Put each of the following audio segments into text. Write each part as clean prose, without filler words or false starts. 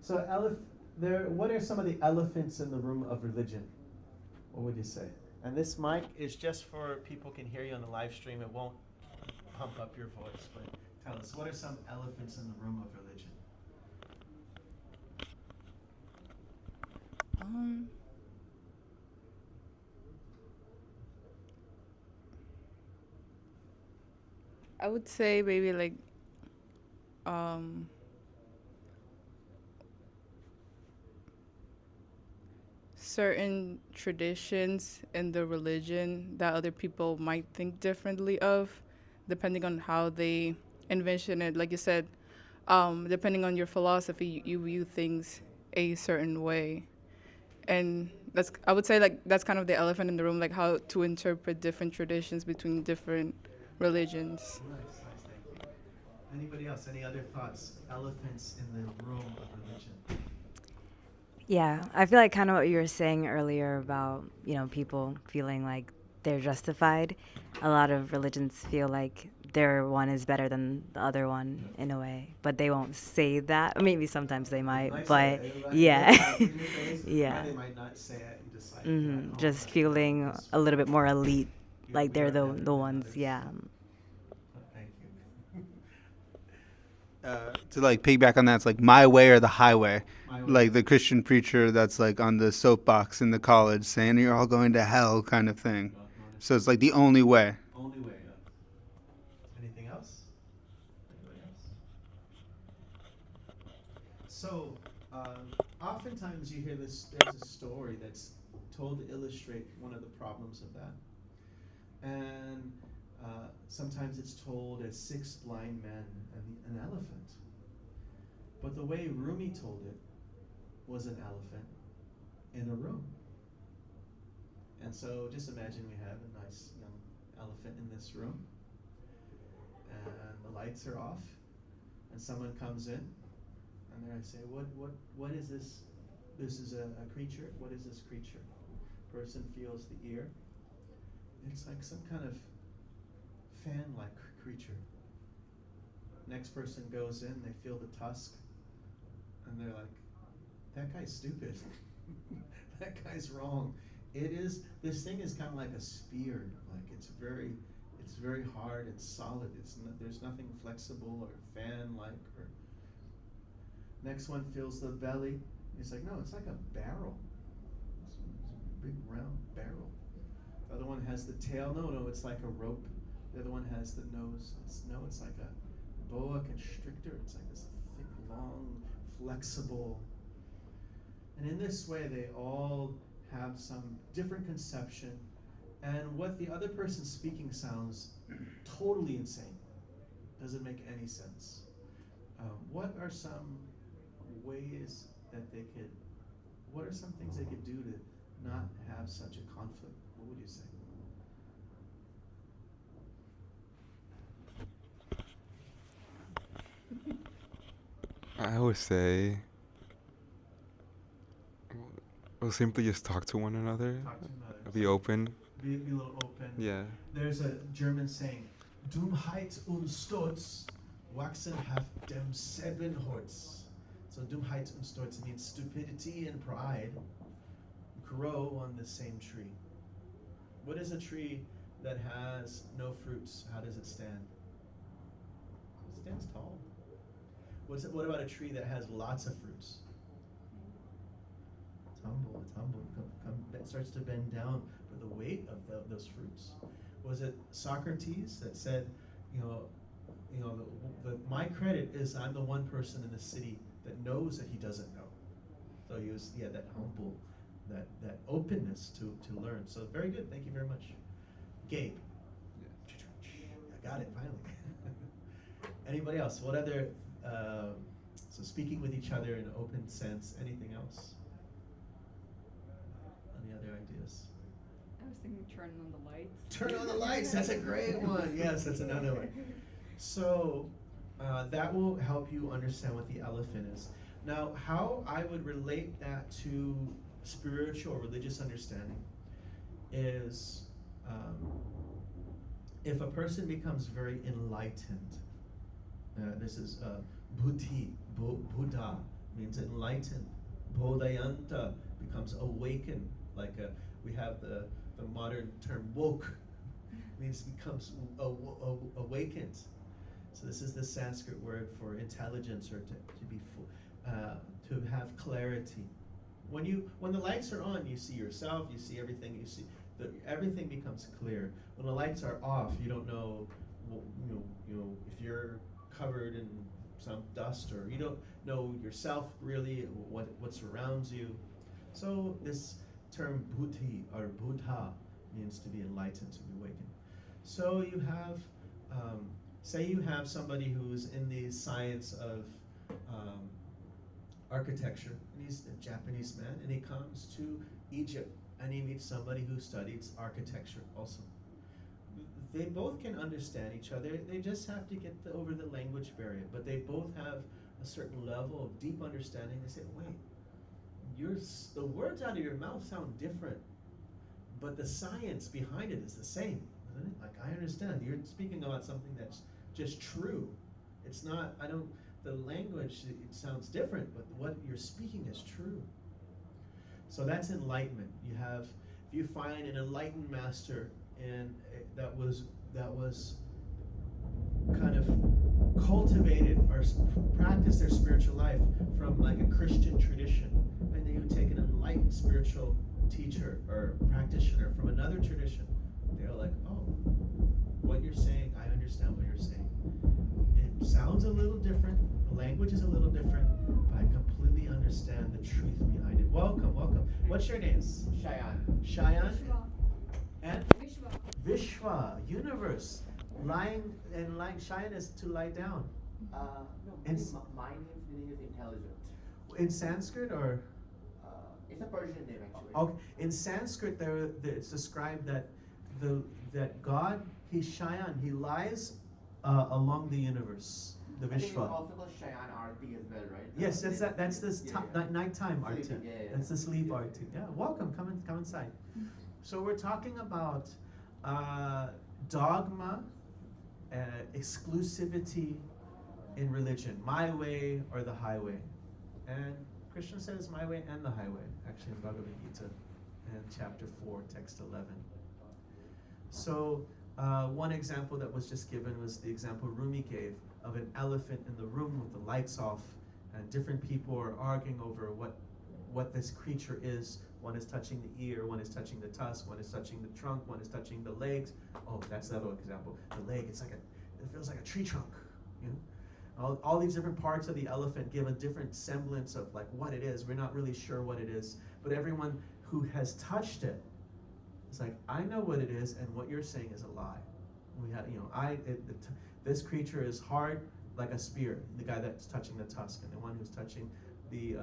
So what are some of the elephants in the room of religion? What would you say? And this mic is just for people can hear you on the live stream. It won't pump up your voice, but tell us, what are some elephants in the room of religion? Um, I would say maybe like um certain traditions in the religion that other people might think differently of, depending on how they envision it. Like you said, depending on your philosophy, you view things a certain way. And that's, I would say, like that's kind of the elephant in the room, like how to interpret different traditions between different religions. Nice, nice, thank you. Anybody else? Any other thoughts? Elephants in the room of religion. Yeah, I feel like kind of what you were saying earlier about, people feeling like they're justified. A lot of religions feel like their one is better than the other one in a way, but they won't say that. Maybe sometimes they might, but yeah. Yeah. They might not say it and just like, Just feeling a little bit more elite, like we they're are the better the than ones, others. yeah. Thank you. To like piggyback on that, it's like my way or the highway. My way. Like the Christian preacher that's like on the soapbox in the college saying you're all going to hell kind of thing. So it's like the only way. Only way up. Anything else? Anybody else? So, oftentimes you hear this, there's a story that's told to illustrate one of the problems of that. And sometimes it's told as 6 blind men and an elephant. But the way Rumi told it was an elephant in a room. And so just imagine we have a nice young elephant in this room, and the lights are off, and someone comes in, and they say, what is this? This is a creature. What is this creature? Person feels the ear. It's like some kind of fan-like creature. Next person goes in, they feel the tusk, and they're like, that guy's stupid. That guy's wrong. This thing is kind of like a spear. Like it's very hard and solid. There's nothing flexible or fan-like. Or next one feels the belly. It's like, no, it's like a barrel. It's a big round barrel. The other one has the tail. No, it's like a rope. The other one has the nose. It's like a boa constrictor. It's like this thick, long, flexible. And in this way, they all have some different conception, and what the other person speaking sounds totally insane. Doesn't make any sense. What are some ways that what are some things they could do to not have such a conflict? What would you say? I would say, well, simply just talk to one another. Talk to another. Be open. Be a little open. Yeah. There's a German saying, Dummheit und Stolz wachsen auf demselben Holz. So Dummheit und Stolz means stupidity and pride grow on the same tree. What is a tree that has no fruits? How does it stand? It stands tall. What about a tree that has lots of fruits? It's humble. It starts to bend down for the weight of those fruits. Was it Socrates that said, my credit is I'm the one person in the city that knows that he doesn't know. So he was, that humble, that openness to learn. So very good. Thank you very much. Gabe. I got it finally. Anybody else? What other? So speaking with each other in an open sense. Anything else? Any other ideas? I was thinking turning on the lights. Turn on the lights. That's a great one. Yes, that's another one. So that will help you understand what the elephant is. Now, how I would relate that to spiritual or religious understanding is if a person becomes very enlightened, this is Buddha, means enlightened. Bodhayanta becomes awakened. Like we have the modern term woke, means becomes awakened. So this is the Sanskrit word for intelligence, or to be to have clarity. When the lights are on, you see yourself, you see everything, everything becomes clear. When the lights are off, you don't know, if you're covered in some dust, or you don't know yourself really, what surrounds you. So this term buddhi or buddha means to be enlightened, to be awakened. So you have, say you have somebody who's in the science of architecture, and he's a Japanese man, and he comes to Egypt, and he meets somebody who studies architecture also. They both can understand each other. They just have to get over the language barrier, but they both have a certain level of deep understanding. They say, wait, the words out of your mouth sound different, but the science behind it is the same, isn't it? Like, I understand, you're speaking about something that's just true. It's not, the language, it sounds different, but what you're speaking is true. So that's enlightenment. If you find an enlightened master and that was kind of cultivated or practiced their spiritual life from like a Christian tradition, and then you take an enlightened spiritual teacher or practitioner from another tradition, they're like, oh, what you're saying, I understand what you're saying. It sounds a little different, the language is a little different, but I completely understand the truth behind it. Welcome, welcome. What's your names? Shayan? And Vishwa, universe. Lying, Shayan is to lie down. No, In- my name's meaning is intelligent. In Sanskrit or? It's a Persian name actually. Okay. In Sanskrit, it's described that that God, he's Shayan, he lies along the universe, the I think it's Vishwa. also called Shayan Arti as well, right? Yes, that's this nighttime arti. Sleeping, yeah. That's the sleep arti. Yeah, welcome. Come inside. So we're talking about dogma, exclusivity in religion, my way or the highway. And Krishna says my way and the highway, actually in Bhagavad Gita, in chapter 4, text 11. So one example that was just given was the example Rumi gave of an elephant in the room with the lights off, and different people are arguing over what this creature is. One is touching the ear, one is touching the tusk, one is touching the trunk, one is touching the legs. Oh, that's the other example. The leg, it feels like a tree trunk. You know? All these different parts of the elephant give a different semblance of like what it is. We're not really sure what it is, but everyone who has touched it, it's like, I know what it is, and what you're saying is a lie. This creature is hard like a spear. The guy that's touching the tusk, and the one who's touching the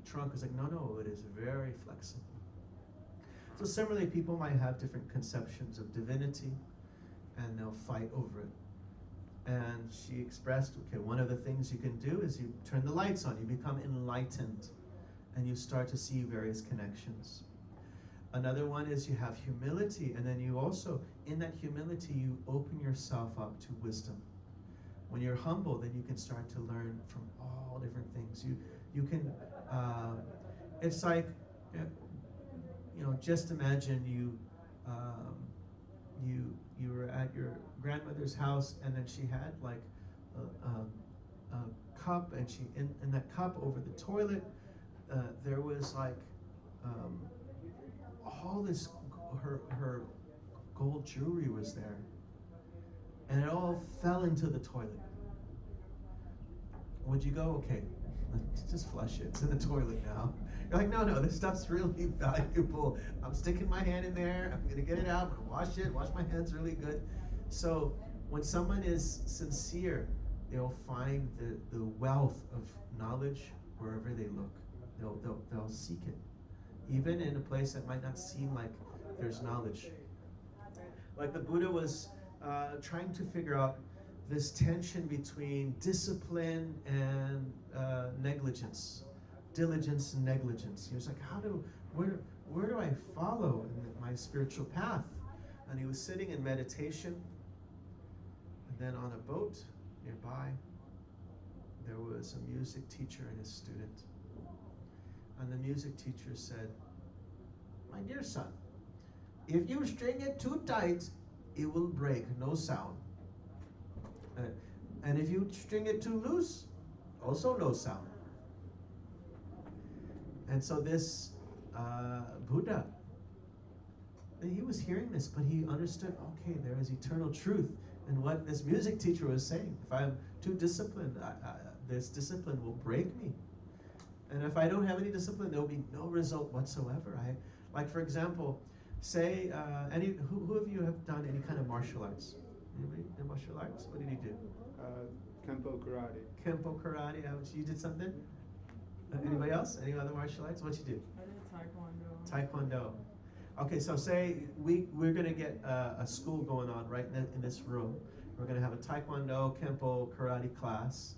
trunk is like, no, it is very flexible. So similarly, people might have different conceptions of divinity, and they'll fight over it. And she expressed, okay, one of the things you can do is you turn the lights on, you become enlightened, and you start to see various connections. Another one is you have humility, and then you also, in that humility, you open yourself up to wisdom. When you're humble, then you can start to learn from all different things. You can, it's like, just imagine you were at your grandmother's house, and then she had like a cup, and she in that cup over the toilet, there was like all this, her gold jewelry was there, and it all fell into the toilet. Would you go, okay, just flush it, it's in the toilet now? You're like, no, this stuff's really valuable. I'm sticking my hand in there, I'm gonna get it out, I'm gonna wash my hands really good. So when someone is sincere, they'll find the wealth of knowledge wherever they look. They'll seek it, even in a place that might not seem like there's knowledge. Like the Buddha was trying to figure out this tension between discipline and negligence, diligence and negligence. He was like, where do I follow in my spiritual path? And he was sitting in meditation, and then on a boat nearby, there was a music teacher and his student. And the music teacher said, "My dear son, if you string it too tight, it will break, no sound. And if you string it too loose, also no sound." And so this Buddha, he was hearing this, but he understood, okay, there is eternal truth in what this music teacher was saying. If I'm too disciplined, this discipline will break me. And if I don't have any discipline, there will be no result whatsoever. Like for example, say, who of you have done any kind of martial arts? Anybody did martial arts? What did you do? Kempo karate. Kempo karate. You did something? Anybody else? Any other martial arts? What'd you do? I did Taekwondo. Taekwondo. Okay, so say we're going to get a school going on right in this room. We're going to have a Taekwondo, Kempo, karate class.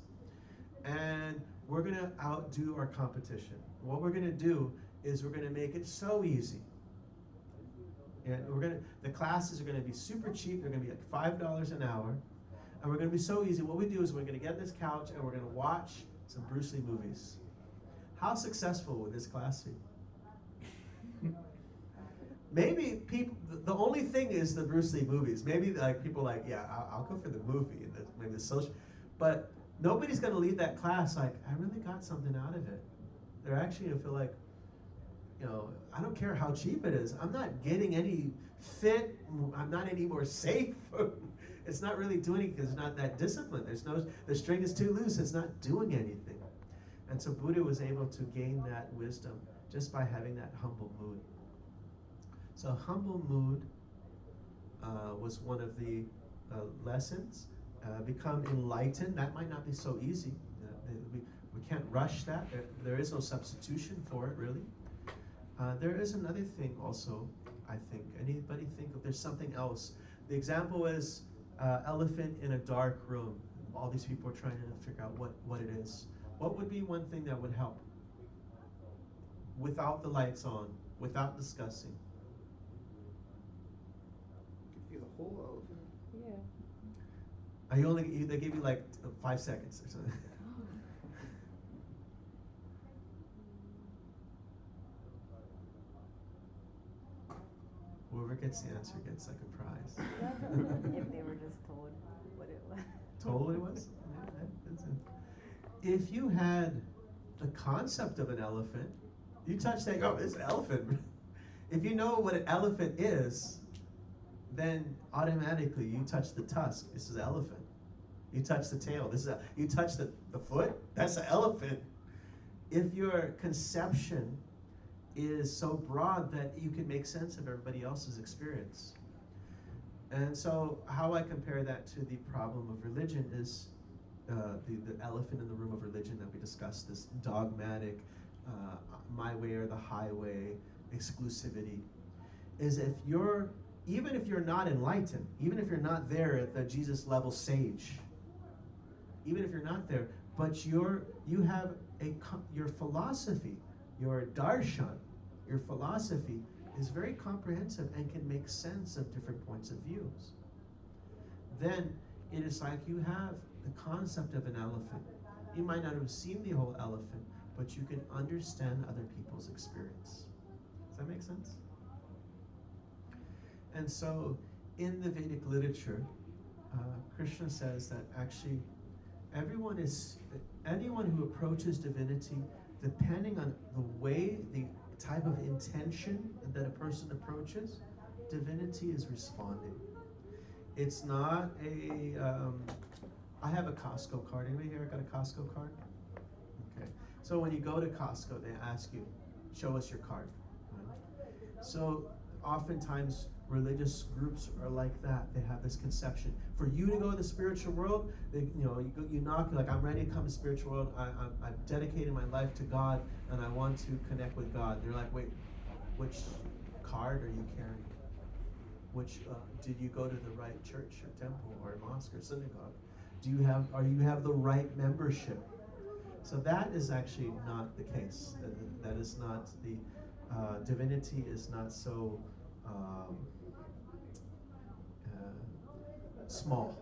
And we're going to outdo our competition. What we're going to do is we're going to make it so easy. And the classes are going to be super cheap. They're going to be like $5 an hour. And we're going to be so easy. What we do is we're going to get this couch and we're going to watch some Bruce Lee movies. How successful would this class be? Maybe people, the only thing is the Bruce Lee movies. Maybe like people like, yeah, I'll go for the movie and maybe the social, but nobody's gonna leave that class like, I really got something out of it. They're actually gonna feel like, I don't care how cheap it is. I'm not getting any fit. I'm not any more safe. It's not really doing it because it's not that disciplined. The string is too loose. It's not doing anything. And so Buddha was able to gain that wisdom just by having that humble mood. So humble mood was one of the lessons. Become enlightened. That might not be so easy. We can't rush that. There is no substitution for it, really. There is another thing also, I think. Anybody think if there's something else? The example is elephant in a dark room. All these people are trying to figure out what it is. What would be one thing that would help? Without the lights on, without discussing. You could feel the whole elephant. Yeah. They gave you like 5 seconds or something. Whoever gets the answer gets like a prize. If they were just told what it was. Told what it was? Yeah, that's it. If you had the concept of an elephant, you touch that, oh, it's an elephant. If you know what an elephant is, then automatically you touch the tusk, this is an elephant. You touch the tail, you touch the foot, that's an elephant. If your conception is so broad that you can make sense of everybody else's experience. And so how I compare that to the problem of religion is the elephant in the room of religion that we discussed, this dogmatic, my way or the highway, exclusivity, is even if you're not enlightened, even if you're not there at the Jesus level sage, even if you're not there, but you have your philosophy, your darshan, your philosophy is very comprehensive and can make sense of different points of views. Then it is like you have the concept of an elephant. You might not have seen the whole elephant, but you can understand other people's experience. Does that make sense? And so in the Vedic literature, Krishna says that actually anyone who approaches divinity, depending on the type of intention that a person approaches, divinity is responding. It's not I have a Costco card. Anybody here got a Costco card? Okay. So when you go to Costco, they ask you, show us your card. Right? So oftentimes religious groups are like that. They have this conception. For you to go to the spiritual world, you knock, you're like, I'm ready to come to the spiritual world. I'm dedicating my life to God, and I want to connect with God. They're like, wait, which card are you carrying? Did you go to the right church or temple or mosque or synagogue? Do you have the right membership? So that is actually not the case. That is not the divinity is not so small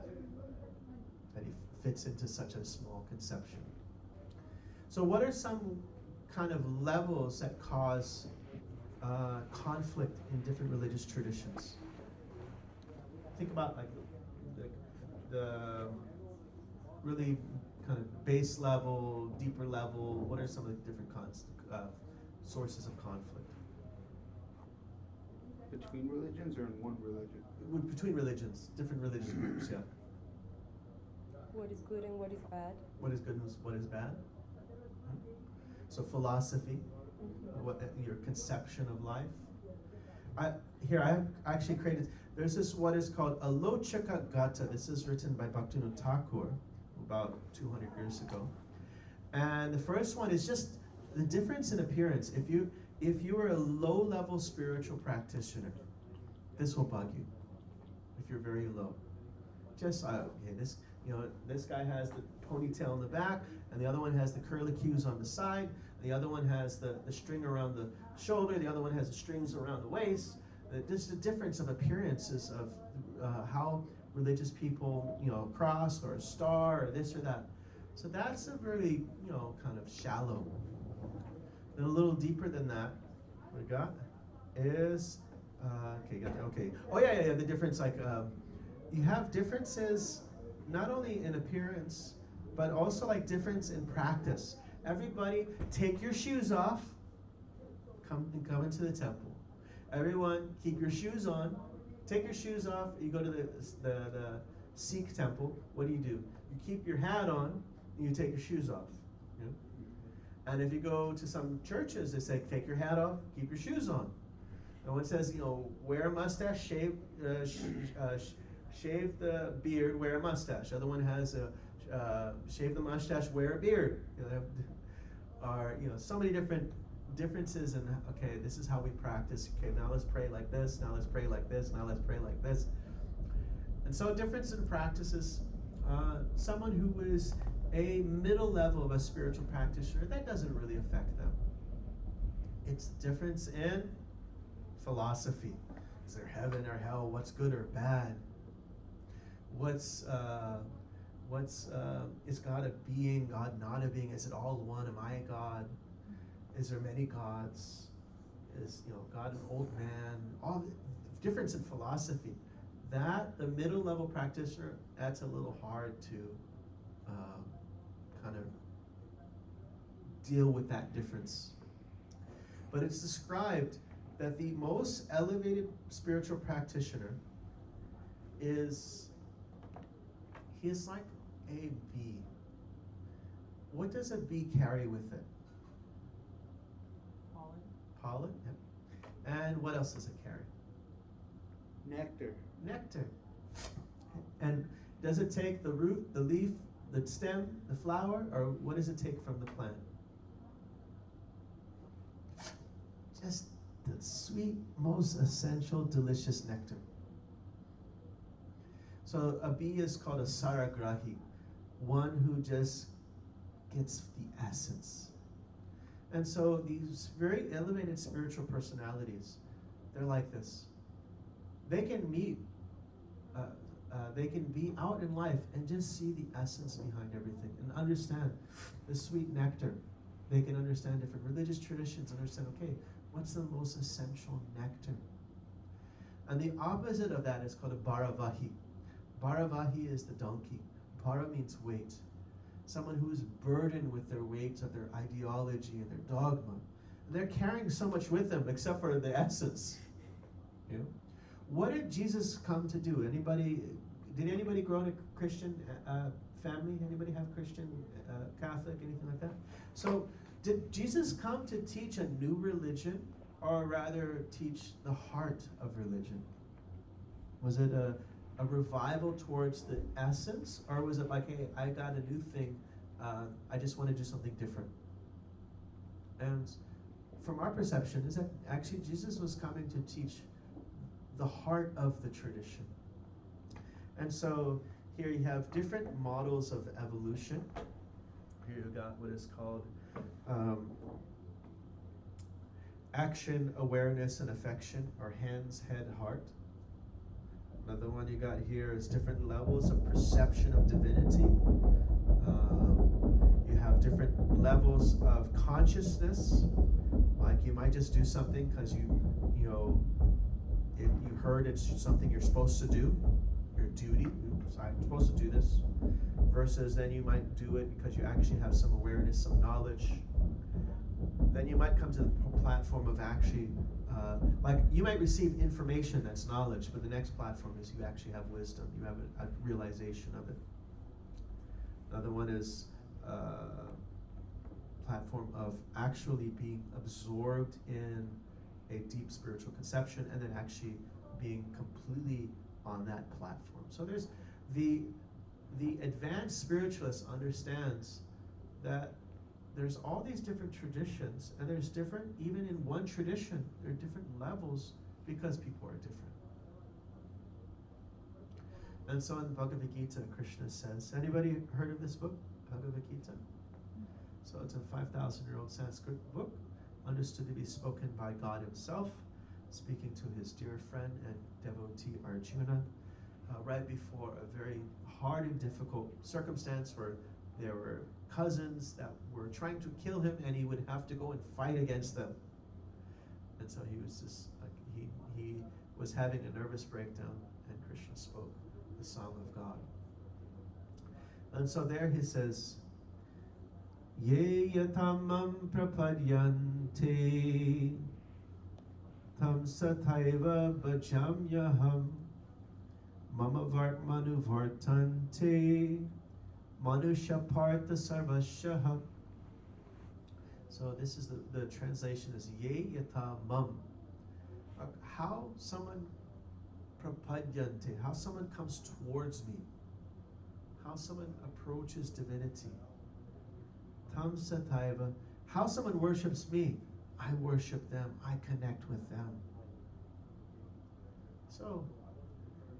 that he fits into such a small conception. So what are some kind of levels that cause conflict in different religious traditions? Think about like the really kind of base level, deeper level. What are some of the different sources of conflict? Between religions or in one religion? Between religions, different religious groups, yeah. What is good and what is bad? What is good and what is bad? So philosophy, your conception of life. I actually created, there's this what is called Alochaka Gata. This is written by Bhakti Thakur about 200 years ago. And the first one is just the difference in appearance. If you are a low-level spiritual practitioner, this will bug you. If you're very low, just okay, this guy has the ponytail in the back, and the other one has the curlicues on the side. The other one has the string around the shoulder. The other one has the strings around the waist. Just the difference of appearances of how religious people, cross or a star or this or that. So that's a very, kind of shallow. Then a little deeper than that, what we got is, okay. Oh yeah. The difference, like, you have differences not only in appearance, but also like difference in practice. Everybody, take your shoes off. Come into the temple. Everyone, keep your shoes on. Take your shoes off. You go to the Sikh temple. What do? You keep your hat on, and you take your shoes off. And if you go to some churches, they say, take your hat off, keep your shoes on. And one says, wear a mustache, shave the beard, wear a mustache. The other one has shave the mustache, wear a beard. So many different differences in, okay, this is how we practice. Okay, now let's pray like this, now let's pray like this, now let's pray like this. And so difference in practices, someone who is a middle level of a spiritual practitioner, that doesn't really affect them. It's difference in philosophy. Is there heaven or hell? What's good or bad? Is God a being, God not a being? Is it all one? Am I a God? Is there many gods? Is God an old man? All the difference in philosophy. That the middle level practitioner, that's a little hard to kind of deal with that difference. But it's described that the most elevated spiritual practitioner is like a bee. What does a bee carry with it? Pollen. Yep. And what else does it carry? Nectar. And does it take the root, the leaf, the stem, the flower, or what does it take from the plant? Just the sweet, most essential, delicious nectar. So a bee is called a saragrahi, one who just gets the essence. And so these very elevated spiritual personalities, they're like this. They can meet, they can be out in life and just see the essence behind everything and understand the sweet nectar. They can understand different religious traditions, understand, okay, what's the most essential nectar? And the opposite of that is called a bharavahi. Bharavahi is the donkey. Bhara means weight. Someone who is burdened with their weight of their ideology and their dogma. And they're carrying so much with them except for the essence. What did Jesus come to do? Did anybody grow in a Christian family? Anybody have Christian, Catholic, anything like that? So did Jesus come to teach a new religion, or rather teach the heart of religion? Was it a revival towards the essence, or was it like, hey, I got a new thing, I just want to do something different? And from our perception is that actually Jesus was coming to teach the heart of the tradition. And so here you have different models of evolution. Here you got what is called action, awareness, and affection, or hands, head, heart. Another one you got here is different levels of perception of divinity. You have different levels of consciousness. Like you might just do something because you heard it's something you're supposed to do, your duty. Oops, I'm supposed to do this. Versus then you might do it because you actually have some awareness, some knowledge. Then you might come to the platform of actually, like you might receive information that's knowledge, but the next platform is you actually have wisdom. You have a realization of it. Another one is platform of actually being absorbed in a deep spiritual conception and then actually being completely on that platform. So there's the advanced spiritualist understands that there's all these different traditions, and there's different, even in one tradition, there are different levels because people are different. And so in Bhagavad Gita, Krishna says, anybody heard of this book, Bhagavad Gita? So it's a 5,000-year-old Sanskrit book, understood to be spoken by God himself, speaking to his dear friend and devotee Arjuna, right before a very hard and difficult circumstance where there were cousins that were trying to kill him, and he would have to go and fight against them. And so he was just like he was having a nervous breakdown, and Krishna spoke the song of God. And so there he says, Ye yatamam prapadyante tam sathaiva bhajamyaham mama vartmanu vartante manusha partha sarvashaha. So this is the translation is Ye yatamam. How someone prapadyante, how someone comes towards me, how someone approaches divinity. Tam sataiva, how someone worships me, I worship them, I connect with them. So,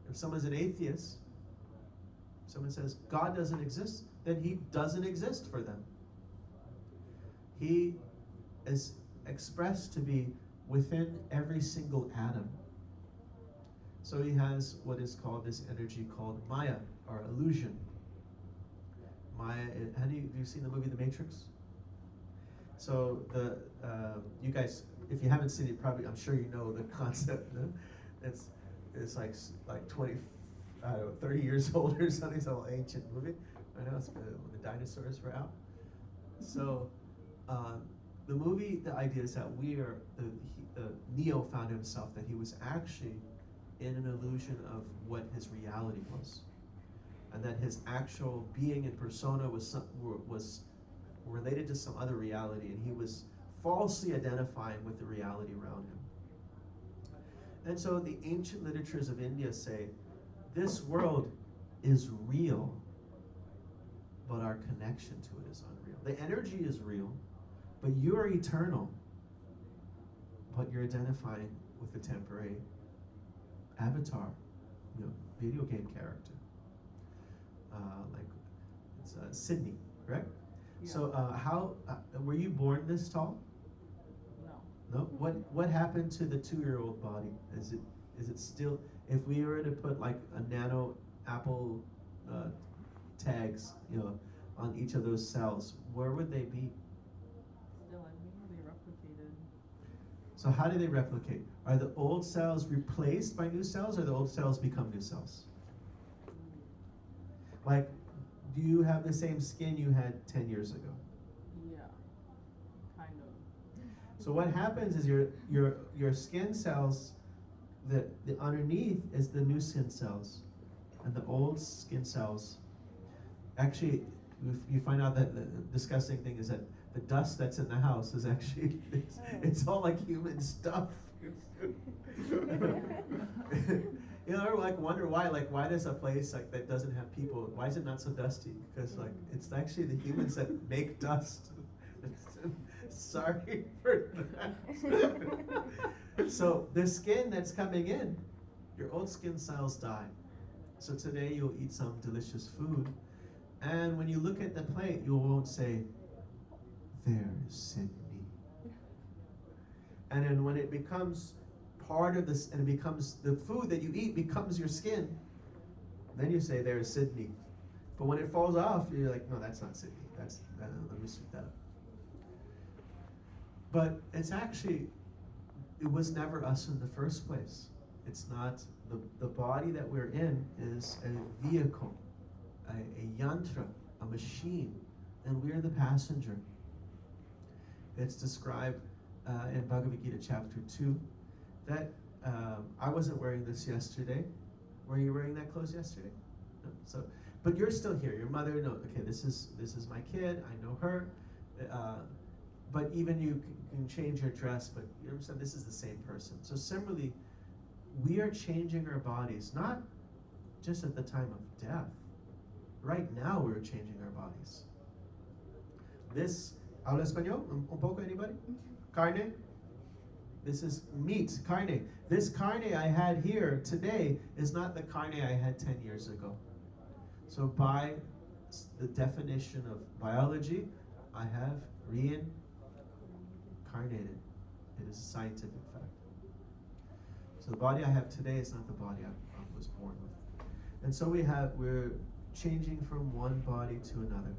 if someone's an atheist, someone says God doesn't exist, then he doesn't exist for them. He is expressed to be within every single atom. So he has what is called this energy called Maya, or illusion. Maya, have you seen the movie The Matrix? So you guys, if you haven't seen it, probably I'm sure you know the concept. No? It's like 20, 30 years old or something. It's an ancient movie. I know it's when the dinosaurs were out. So the movie, the idea is that Neo found himself that he was actually in an illusion of what his reality was, and that his actual being and persona was related to some other reality, and he was falsely identifying with the reality around him. And so the ancient literatures of India say, this world is real, but our connection to it is unreal. The energy is real, but you are eternal, but you're identifying with the temporary avatar, video game character. Like it's Sydney, correct? Yeah. So how were you born this tall? No. What happened to the 2-year-old body? Is it still? If we were to put like a nano Apple tags, on each of those cells, where would they be? Still, I think they replicated. So how do they replicate? Are the old cells replaced by new cells, or the old cells become new cells? Like, do you have the same skin you had 10 years ago? Yeah, kind of. So what happens is your skin cells, the underneath is the new skin cells, and the old skin cells. Actually, you find out that the disgusting thing is that the dust that's in the house is actually it's all like human stuff. Like wonder why does a place like that doesn't have people, why is it not so dusty? Because like it's actually the humans that make dust. Sorry for that. So the skin that's coming in, your old skin cells die. So today you'll eat some delicious food, and when you look at the plate, you won't say, "There is Sydney." And then when it becomes part of this, and it becomes the food that you eat becomes your skin, then you say there's Sydney. But when it falls off, you're like, no, that's not Sydney. That's let me sweep that up. But it's actually, it was never us in the first place. It's not, the body that we're in is a vehicle, a yantra, a machine, and we're the passenger. It's described in Bhagavad Gita chapter 2 that I wasn't wearing this yesterday. Were you wearing that clothes yesterday? No. So, but you're still here. Your mother knows. Okay, this is my kid. I know her. But even you can change your dress, but you understand this is the same person. So similarly, we are changing our bodies, not just at the time of death. Right now, we're changing our bodies. This, habla español? Un poco, anybody? Carne? This is meat, carne. This carne I had here today is not the carne I had 10 years ago. So by the definition of biology, I have reincarnated. It is a scientific fact. So the body I have today is not the body I was born with. And so we're changing from one body to another.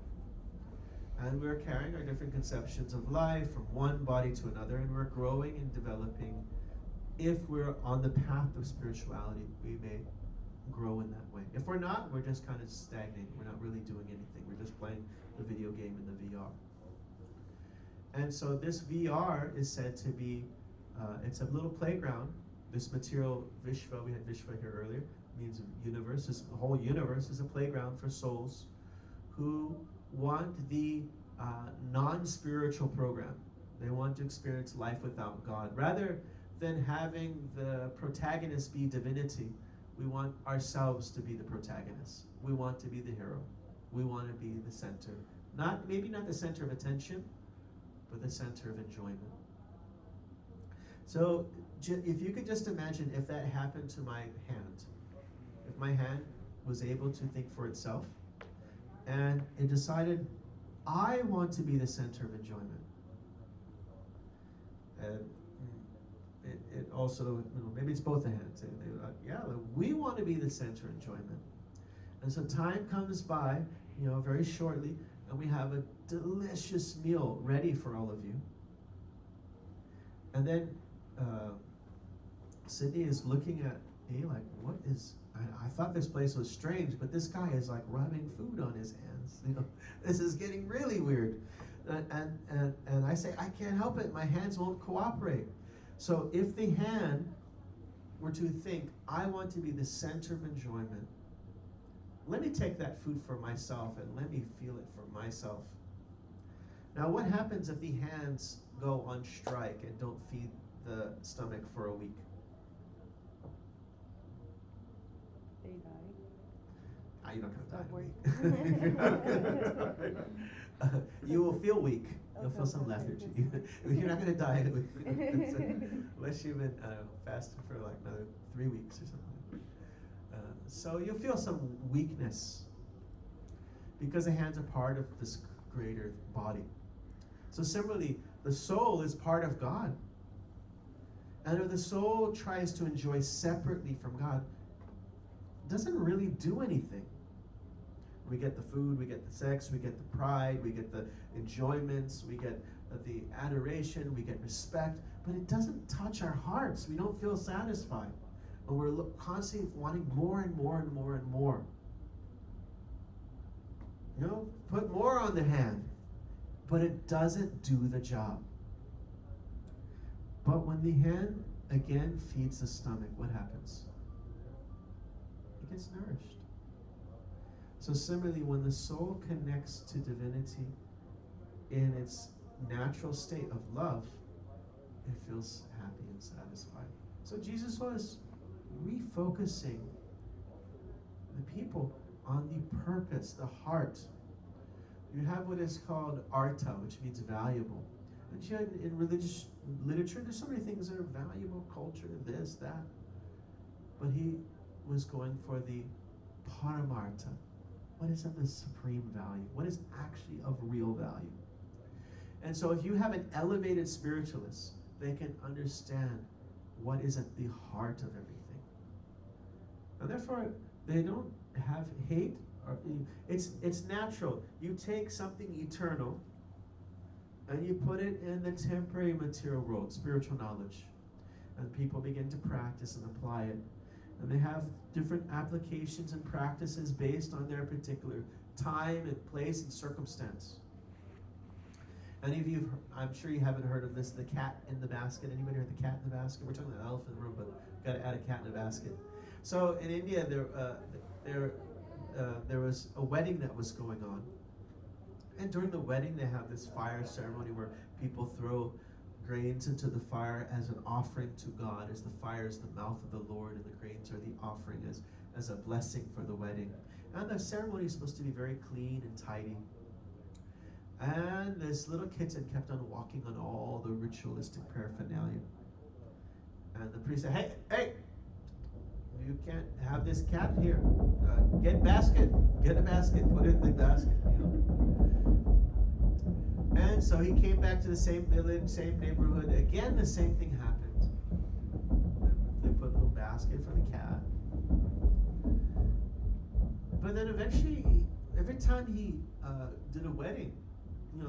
And we're carrying our different conceptions of life from one body to another, and we're growing and developing. If we're on the path of spirituality, we may grow in that way. If we're not, we're just kind of stagnating. We're not really doing anything. We're just playing the video game in the VR. And so this VR is said to be, it's a little playground. This material, Vishva, we had Vishva here earlier, means universe. This whole universe is a playground for souls who want the non-spiritual program. They want to experience life without God. Rather than having the protagonist be divinity, we want ourselves to be the protagonist. We want to be the hero. We want to be the center. Maybe not the center of attention, but the center of enjoyment. So if you could just imagine if that happened to my hand. If my hand was able to think for itself, and it decided, I want to be the center of enjoyment. And it also, maybe it's both the hands. We want to be the center of enjoyment. And so time comes by, very shortly, and we have a delicious meal ready for all of you. And then Sydney is looking at me like, what is... I thought this place was strange, but this guy is like rubbing food on his hands. This is getting really weird. And I say, I can't help it. My hands won't cooperate. So if the hand were to think, I want to be the center of enjoyment, let me take that food for myself and let me feel it for myself. Now, what happens if the hands go on strike and don't feed the stomach for a week? They die. You're not going to die in a week. You're not going to die. You will feel weak. You'll feel some lethargy. You're not going to die in a week. Unless you've been fasting for like another 3 weeks or something. So you'll feel some weakness because the hands are part of this greater body. So similarly, the soul is part of God. And if the soul tries to enjoy separately from God, it doesn't really do anything. We get the food, we get the sex, we get the pride, we get the enjoyments, we get the adoration, we get respect, but it doesn't touch our hearts. We don't feel satisfied. And we're constantly wanting more and more and more and more. Put more on the hand, but it doesn't do the job. But when the hand again feeds the stomach, what happens? It gets nourished. So similarly, when the soul connects to divinity in its natural state of love, it feels happy and satisfied. So Jesus was refocusing the people on the purpose, the heart. You have what is called artha, which means valuable. And yet in religious literature, there's so many things that are valuable, culture, this, that. But he was going for the paramartha. What is of the supreme value? What is actually of real value? And so if you have an elevated spiritualist, they can understand what is at the heart of everything. And therefore, they don't have hate. It's natural. You take something eternal and you put it in the temporary material world, spiritual knowledge. And people begin to practice and apply it. And they have different applications and practices based on their particular time and place and circumstance. Any of you, I'm sure you haven't heard of this, the cat in the basket. Anybody heard the cat in the basket? We're talking about an elephant in the room, but got to add a cat in the basket. So in India, there was a wedding that was going on. And during the wedding, they have this fire ceremony where people throw grains into the fire as an offering to God, as the fire is the mouth of the Lord, and the grains are the offering as a blessing for the wedding. And the ceremony is supposed to be very clean and tidy. And this little kitten kept on walking on all the ritualistic paraphernalia. And the priest said, hey, you can't have this cat here. Get a basket, put it in the basket. And so he came back to the same village, same neighborhood. Again, the same thing happened. They put a little basket for the cat. But then eventually, every time he did a wedding,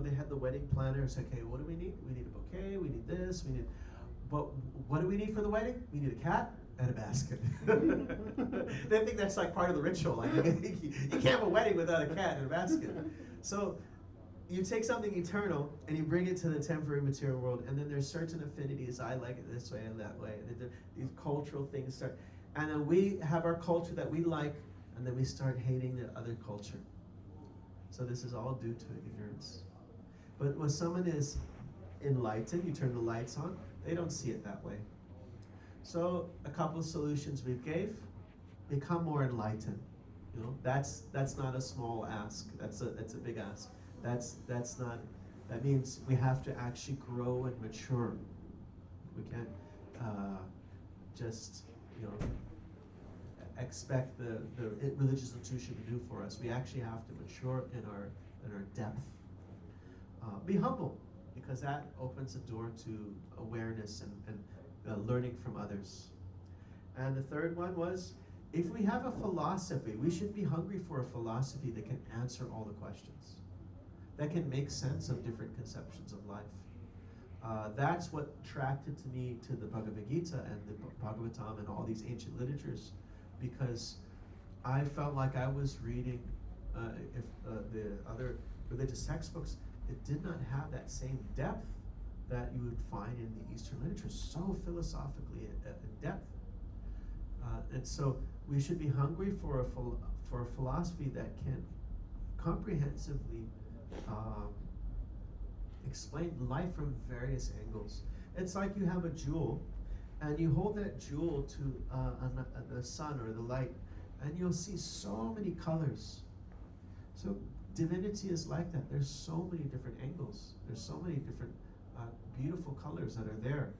they had the wedding planner say, okay, what do we need? We need a bouquet, we need this, but what do we need for the wedding? We need a cat and a basket. They think that's like part of the ritual. Like you can't have a wedding without a cat and a basket. So you take something eternal and you bring it to the temporary material world, and then there's certain affinities. I like it this way and that way. And these cultural things start. And then we have our culture that we like, and then we start hating the other culture. So this is all due to ignorance. But when someone is enlightened, you turn the lights on, they don't see it that way. So a couple of solutions we gave: become more enlightened. That's not a small ask. That's a big ask. That means we have to actually grow and mature. We can't just expect the religious institution to do for us. We actually have to mature in our depth. Be humble, because that opens the door to awareness and learning from others. And the third one was, if we have a philosophy, we should be hungry for a philosophy that can answer all the questions, that can make sense of different conceptions of life. That's what attracted to me to the Bhagavad Gita and the Bhagavatam and all these ancient literatures, because I felt like I was reading the other religious textbooks. It did not have that same depth that you would find in the Eastern literature, so philosophically in depth. And so we should be hungry for a philosophy that can comprehensively explain life from various angles. It's like you have a jewel, and you hold that jewel to the sun or the light, and you'll see so many colors. So divinity is like that. There's so many different angles. There's so many different beautiful colors that are there.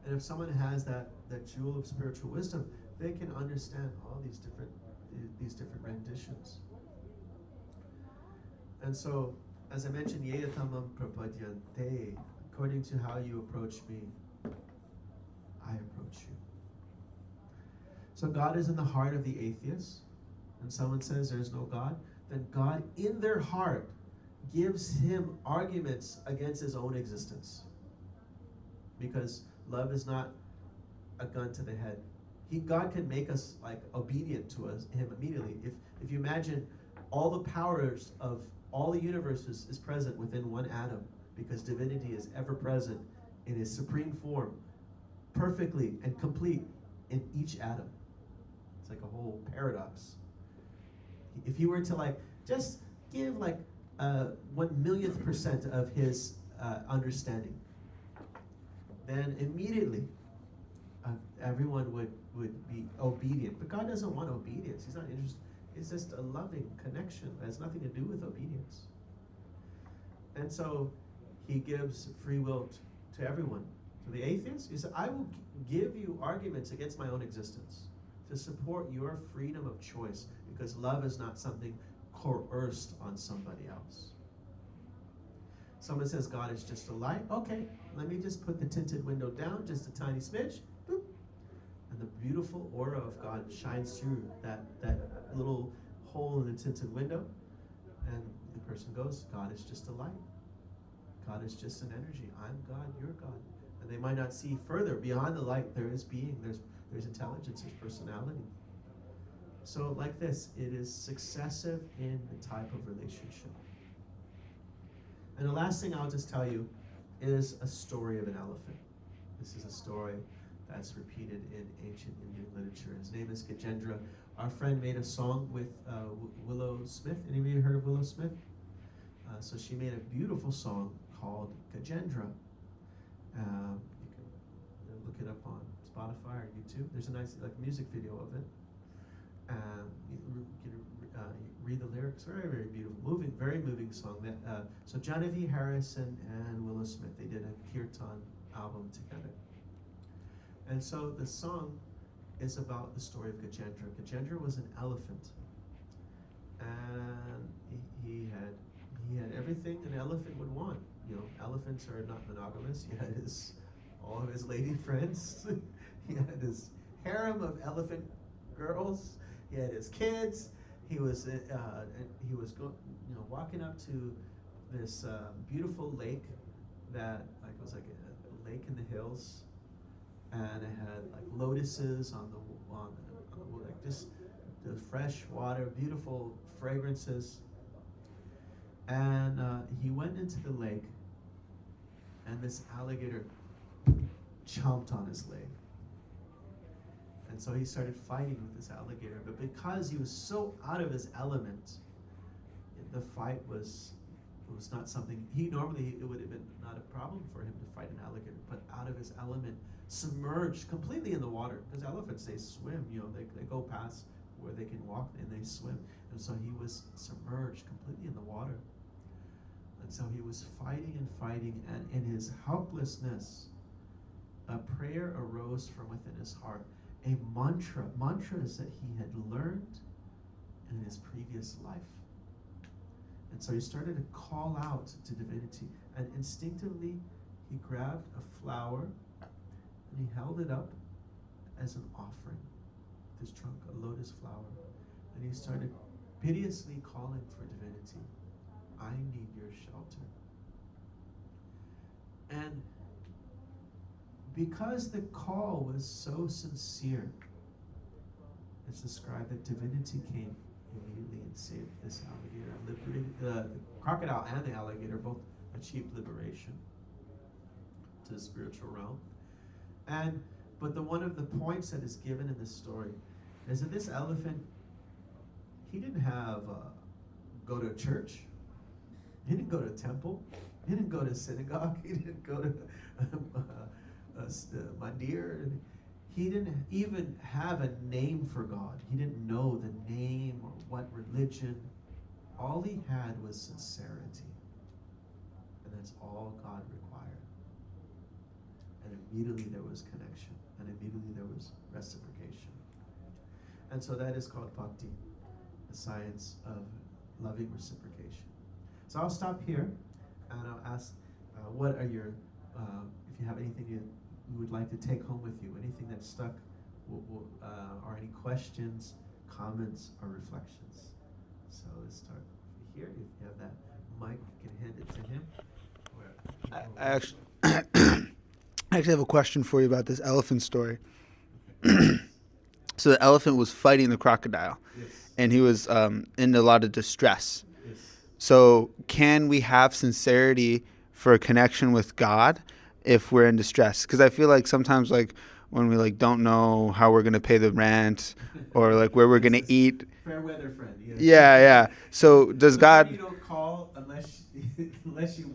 And if someone has that jewel of spiritual wisdom, they can understand all these different renditions. And so, as I mentioned, yeyatamam prapadyante, according to how you approach me, I approach you. So God is in the heart of the atheist. And someone says there's no God, then God in their heart gives him arguments against his own existence. Because love is not a gun to the head. God can make us like obedient to him immediately. If you imagine all the powers of all the universes is present within one atom, because divinity is ever present in his supreme form, perfectly and complete in each atom. It's like a whole paradox. If he were to just give 1/1,000,000% of his understanding, then immediately everyone would be obedient. But God doesn't want obedience. He's not interested. It's just a loving connection. It has nothing to do with obedience. And so he gives free will to everyone. To the atheist, he said, I will give you arguments against my own existence to support your freedom of choice, because love is not something coerced on somebody else. Someone says God is just a light. Okay, let me just put the tinted window down just a tiny smidge. Boop. And the beautiful aura of God shines through that little hole in the tinted window. And the person goes, God is just a light. God is just an energy. I'm God, you're God. And they might not see further. Beyond the light, there is being. There's intelligence, there's personality. So like this, it is successive in the type of relationship. And the last thing I'll just tell you is a story of an elephant. This is a story that's repeated in ancient Indian literature. His name is Gajendra. Our friend made a song with Willow Smith. Any of you heard of Willow Smith? So she made a beautiful song called Gajendra. You can look it up on Spotify or YouTube. There's a nice music video of it. You can read the lyrics. Very, very beautiful, very moving song. So Genevieve Harrison and Willow Smith, they did a kirtan album together. And so the song is about the story of Gajendra. Gajendra was an elephant, and he had everything an elephant would want. Elephants are not monogamous. He had all of his lady friends. He had his harem of elephant girls. He had his kids. He was walking up to this beautiful lake that was like a lake in the hills, and it had like lotuses on the like just the fresh water, beautiful fragrances. And he went into the lake, and this alligator chomped on his leg. And so he started fighting with this alligator. But because he was so out of his element, the fight was not something, normally it would have been not a problem for him to fight an alligator, but out of his element, submerged completely in the water. Because elephants, they swim, they go past where they can walk and they swim. And so he was submerged completely in the water. And so he was fighting and fighting, and in his helplessness, a prayer arose from within his heart. A mantras that he had learned in his previous life. And so he started to call out to divinity, and instinctively he grabbed a flower and he held it up as an offering, this trunk, a lotus flower, and he started piteously calling for divinity. I need your shelter. And because the call was so sincere, it's described that divinity came immediately and saved this alligator, liberated the crocodile and the alligator both achieved liberation to the spiritual realm. But one of the points that is given in this story is that this elephant, he didn't go to a church, he didn't go to a temple, he didn't go to a synagogue, he didn't go to mandir. He didn't even have a name for God. He didn't know the name or what religion. All he had was sincerity. And that's all God required. And immediately there was connection. And immediately there was reciprocation. And so that is called Bhakti, the science of loving reciprocation. So I'll stop here and I'll ask, what are your, if you have anything you would like to take home with you, anything that's stuck, or any questions, comments, or reflections. So let's start here. If you have that mic, you can hand it to him. I actually have a question for you about this elephant story. So the elephant was fighting the crocodile, Yes. and he was in a lot of distress. Yes. So can we have sincerity for a connection with God if we're in distress? Because I feel like sometimes, like when we don't know how we're gonna pay the rent, or where we're gonna eat. Fair weather friend. Yes. Yeah. So does God? You don't call unless you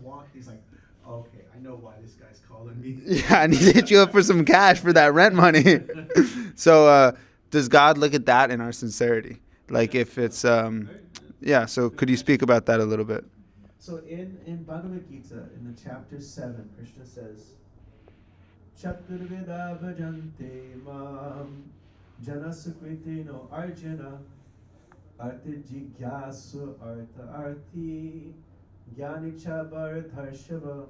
want. He's like, okay, I know why this guy's calling me. Yeah, I need to hit you up for some cash for that rent money. So does God look at that in our sincerity? If it's yeah. So could you speak about that a little bit? So in Bhagavad Gita, in the chapter 7, Krishna says, Chaturveda bhajante mam janasakriti no arjuna artha jigyasu artha arthi Gyanicha Bharadharshava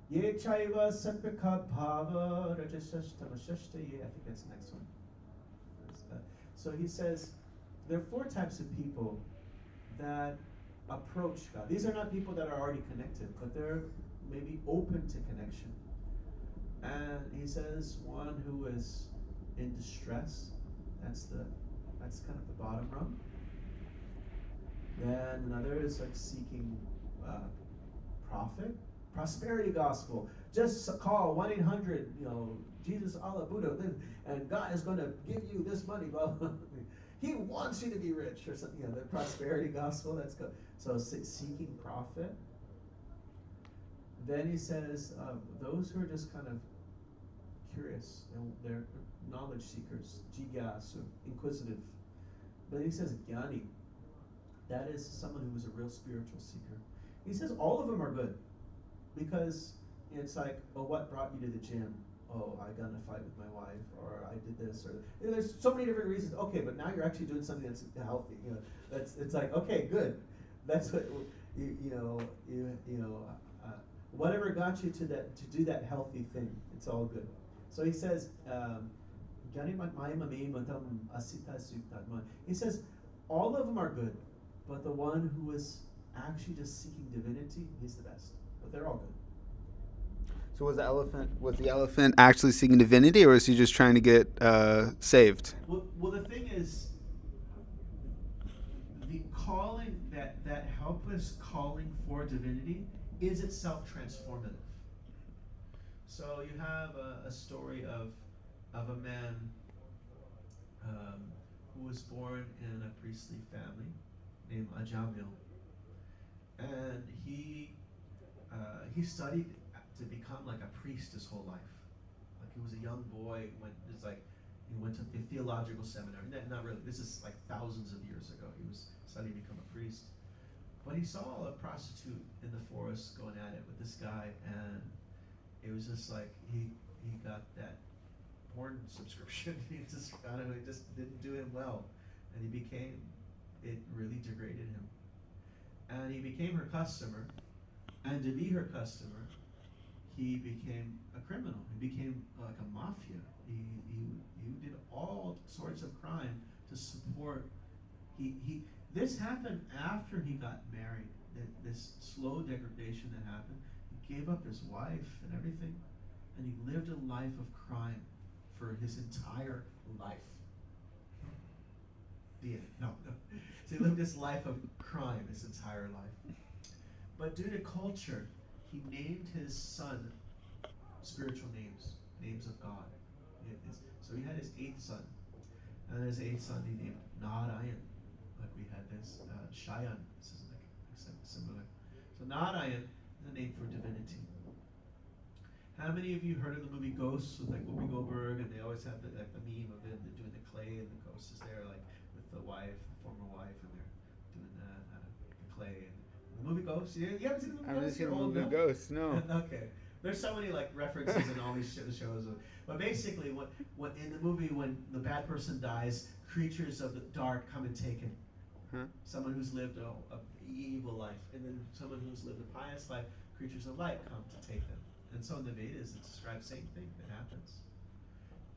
Ye Chaiva Sapika Bhava Rajashashtamashashtaye. I think that's the next one. So he says there are four types of people that approach God. These are not people that are already connected, but they're maybe open to connection. And he says one who is in distress, that's kind of the bottom rung. Then another is like seeking profit, prosperity gospel. Just call 1-800, Jesus, Allah, Buddha, and God is going to give you this money. Well, He wants you to be rich, or something. The prosperity gospel. That's good. So seeking profit. Then he says those who are just kind of curious, they're knowledge seekers, jigyasu, inquisitive. But he says jnani. That is someone who is a real spiritual seeker. He says all of them are good, because it's like, oh, what brought you to the gym? Oh, I got in a fight with my wife, or I did this, or there's so many different reasons. Okay, but now you're actually doing something that's healthy. It's like, okay, good. That's what whatever got you to do that healthy thing. It's all good. So he says, he says all of them are good, but the one who is actually just seeking divinity, he's the best. But they're all good. So was the elephant actually seeking divinity, or was he just trying to get saved? Well, the thing is, the calling, that helpless calling for divinity is itself transformative. So you have a story of a man who was born in a priestly family named Ajamil, and he studied to become like a priest his whole life. Like he was a young boy, he went to a theological seminary. Not really. This is like thousands of years ago. He was studying to become a priest. But he saw a prostitute in the forest going at it with this guy, and it was just like he got that porn subscription. He just didn't do him well, and it really degraded him. And he became her customer, and to be her customer, he became a criminal. He became like a mafia. He did all sorts of crime to support. This happened after he got married. This slow degradation that happened. He gave up his wife and everything, and he lived a life of crime for his entire life. No. So he lived this life of crime his entire life. But due to culture, he named his son spiritual names of God. So he had his 8th son, and his 8th son he named Narayan. Like we had this Shayan. This is like similar. So Narayan is a name for divinity. How many of you heard of the movie Ghosts with like Whoopi Goldberg, and they always have the meme of them doing the clay, and the ghost is there like with the former wife, and they're doing the clay. And the movie Ghosts. You haven't seen the movie Ghosts? I haven't seen the movie Ghosts. No. Okay. There's so many like references in all these shows, but basically, what in the movie when the bad person dies, creatures of the dark come and take him. Huh? Someone who's lived a evil life, and then someone who's lived a pious life, creatures of light come to take them. And so in the Vedas, it describes the same thing that happens.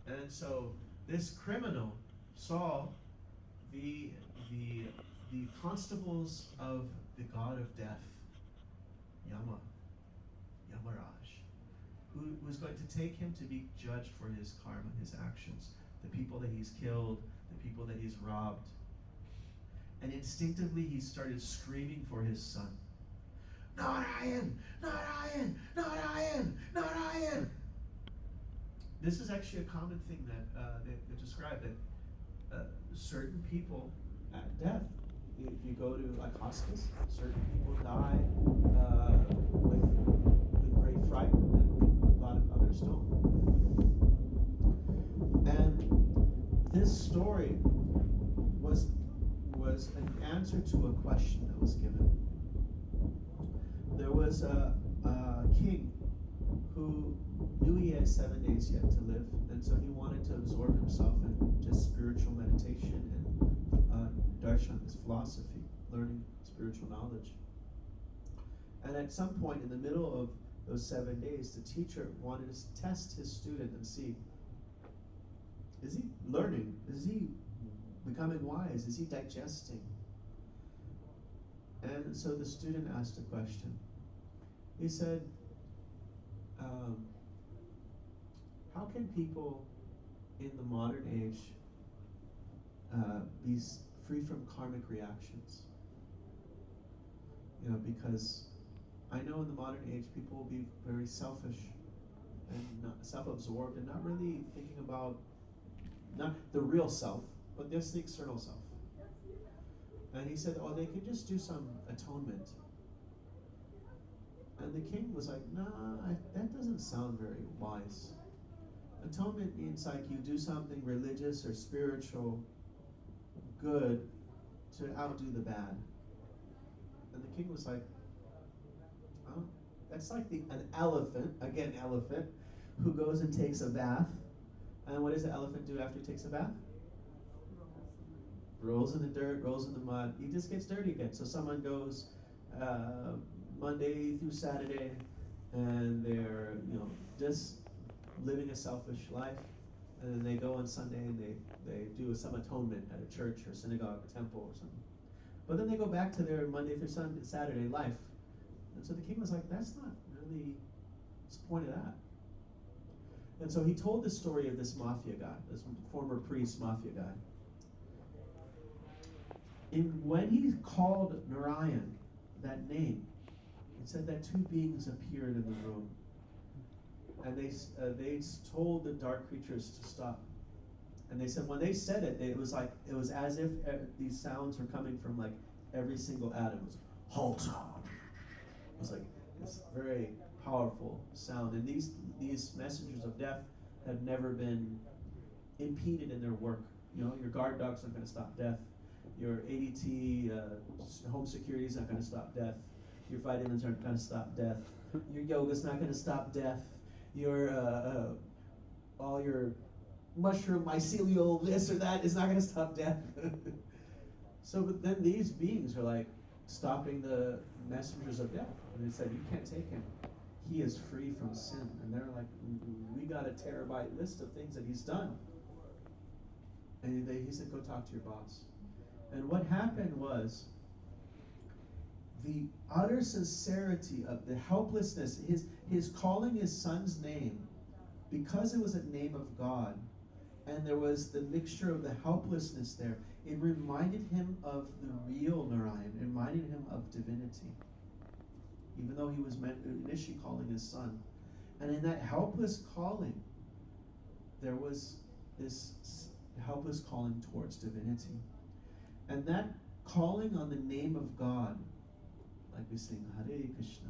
And so this criminal saw the constables of the god of death, Yamaraj, who was going to take him to be judged for his karma, his actions, the people that he's killed, the people that he's robbed. And instinctively he started screaming for his son. Narayan! Narayan! Narayan! Narayan! This is actually a common thing that they describe, that certain people at death, if you go to like hospice, certain people die with great fright, and a lot of others don't. And this story was an answer to a question that was given. There was a king who knew he had 7 days yet to live, and so he wanted to absorb himself in just spiritual meditation and Darshan, his philosophy, learning spiritual knowledge. And at some point in the middle of those 7 days, the teacher wanted to test his student and see, is he learning? Is he becoming wise? Is he digesting? And so the student asked a question. He said, how can people in the modern age be free from karmic reactions? You know, because I know in the modern age people will be very selfish and not self-absorbed and not really thinking about not the real self, but just the external self. And he said, oh, they could just do some atonement. And the king was like, nah, that doesn't sound very wise. Atonement means like you do something religious or spiritual good to outdo the bad. And the king was like, oh, that's like an elephant, again, elephant, who goes and takes a bath. And what does the elephant do after he takes a bath? Rolls in the dirt, rolls in the mud. He just gets dirty again. So someone goes Monday through Saturday, and they're just living a selfish life, and then they go on Sunday and they do some atonement at a church or synagogue or temple or something. But then they go back to their Monday through Saturday life. And so the king was like, that's not really, what's the point of that? And so he told the story of this mafia guy, this former priest mafia guy. When he called Narayan that name, it said that two beings appeared in the room. And they told the dark creatures to stop. And they said when they said it, it was as if these sounds were coming from like every single atom. It was halt. It was like this very powerful sound. And these messengers of death have never been impeded in their work. Your guard dogs aren't going to stop death. Your ADT, home security is not going to stop death. Your vitamins aren't going to stop death. Your yoga's not going to stop death. Your all your mushroom mycelial this or that is not going to stop death. So but then these beings are like stopping the messengers of death. And they said, you can't take him. He is free from sin. And they're like, we got a terabyte list of things that he's done. And he said, go talk to your boss. And what happened was the utter sincerity of the helplessness, his calling his son's name, because it was a name of God, and there was the mixture of the helplessness there, it reminded him of the real Narayan, it reminded him of divinity, even though he was initially calling his son. And in that helpless calling, there was this helpless calling towards divinity. And that calling on the name of God, like we sing Hare Krishna,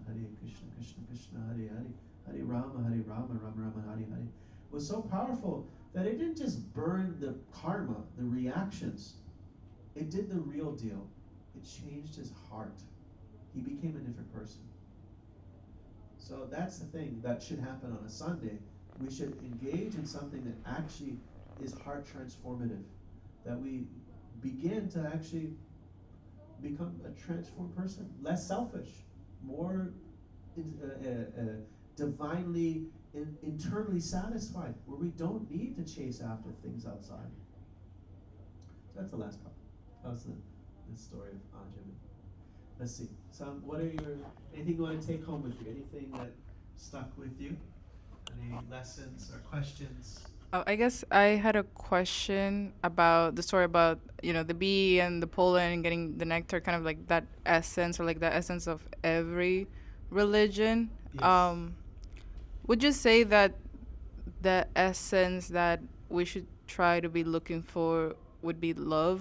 Krishna Krishna, Hare Hare, Hare Rama, Rama Rama, Hare Hare, was so powerful that it didn't just burn the karma, the reactions. It did the real deal. It changed his heart. He became a different person. So that's the thing that should happen on a Sunday. We should engage in something that actually is heart transformative, that we begin to actually become a transformed person, less selfish, more divinely, internally satisfied, where we don't need to chase after things outside. So that's the last part. That was the story of Anjali. Let's see. Anything you want to take home with you? Anything that stuck with you? Any lessons or questions? I guess I had a question about the story about, the bee and the pollen and getting the nectar, kind of like that essence, or like the essence of every religion. Yes. Would you say that the essence that we should try to be looking for would be love?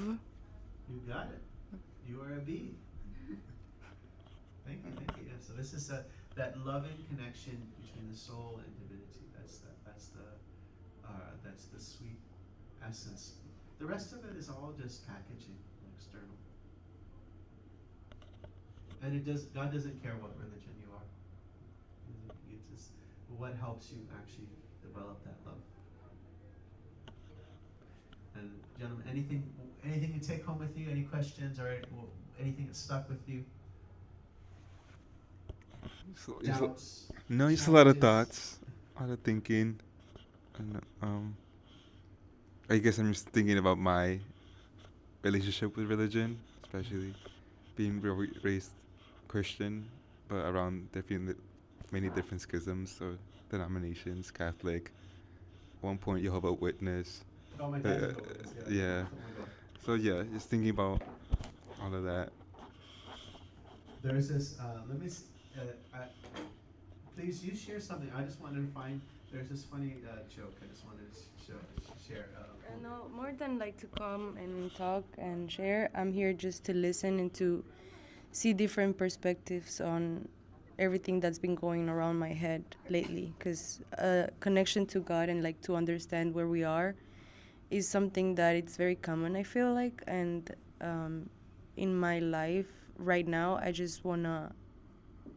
You got it. You are a bee. Thank you. Yeah, so this is that loving connection between the soul and divinity. That's the sweet essence. The rest of it is all just packaging, external. And God doesn't care what religion you are. It's just what helps you actually develop that love. And gentlemen, anything you take home with you? Any questions or anything that stuck with you? Doubts. No, just a lot of challenges? thoughts, a lot of thinking, and I guess I'm just thinking about my relationship with religion, especially being raised Christian, but around many different schisms or denominations, Catholic. At one point, Jehovah Witness. Oh, my Uh, dad's a witness, yeah. Oh my God. So yeah, just thinking about all of that. There's this, please, you share something. I just wanted to find, there's this funny joke I just wanted to share. No, more than like to come and talk and share, I'm here just to listen and to see different perspectives on everything that's been going around my head lately. Because connection to God and like to understand where we are is something that it's very common, I feel like. And in my life right now, I just want to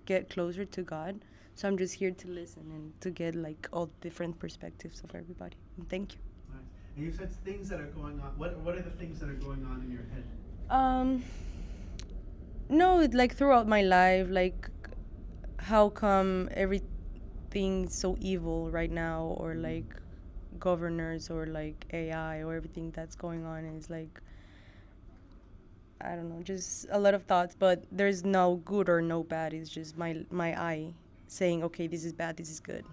get closer to God. So I'm just here to listen and to get like all different perspectives of everybody. And thank you. Nice. And you said things that are going on. What are the things that are going on in your head? No, like throughout my life, like how come everything's so evil right now, or like governors, or like AI, or everything that's going on is like, I don't know, just a lot of thoughts, but there's no good or no bad. It's just my eye saying, okay, this is bad, this is good.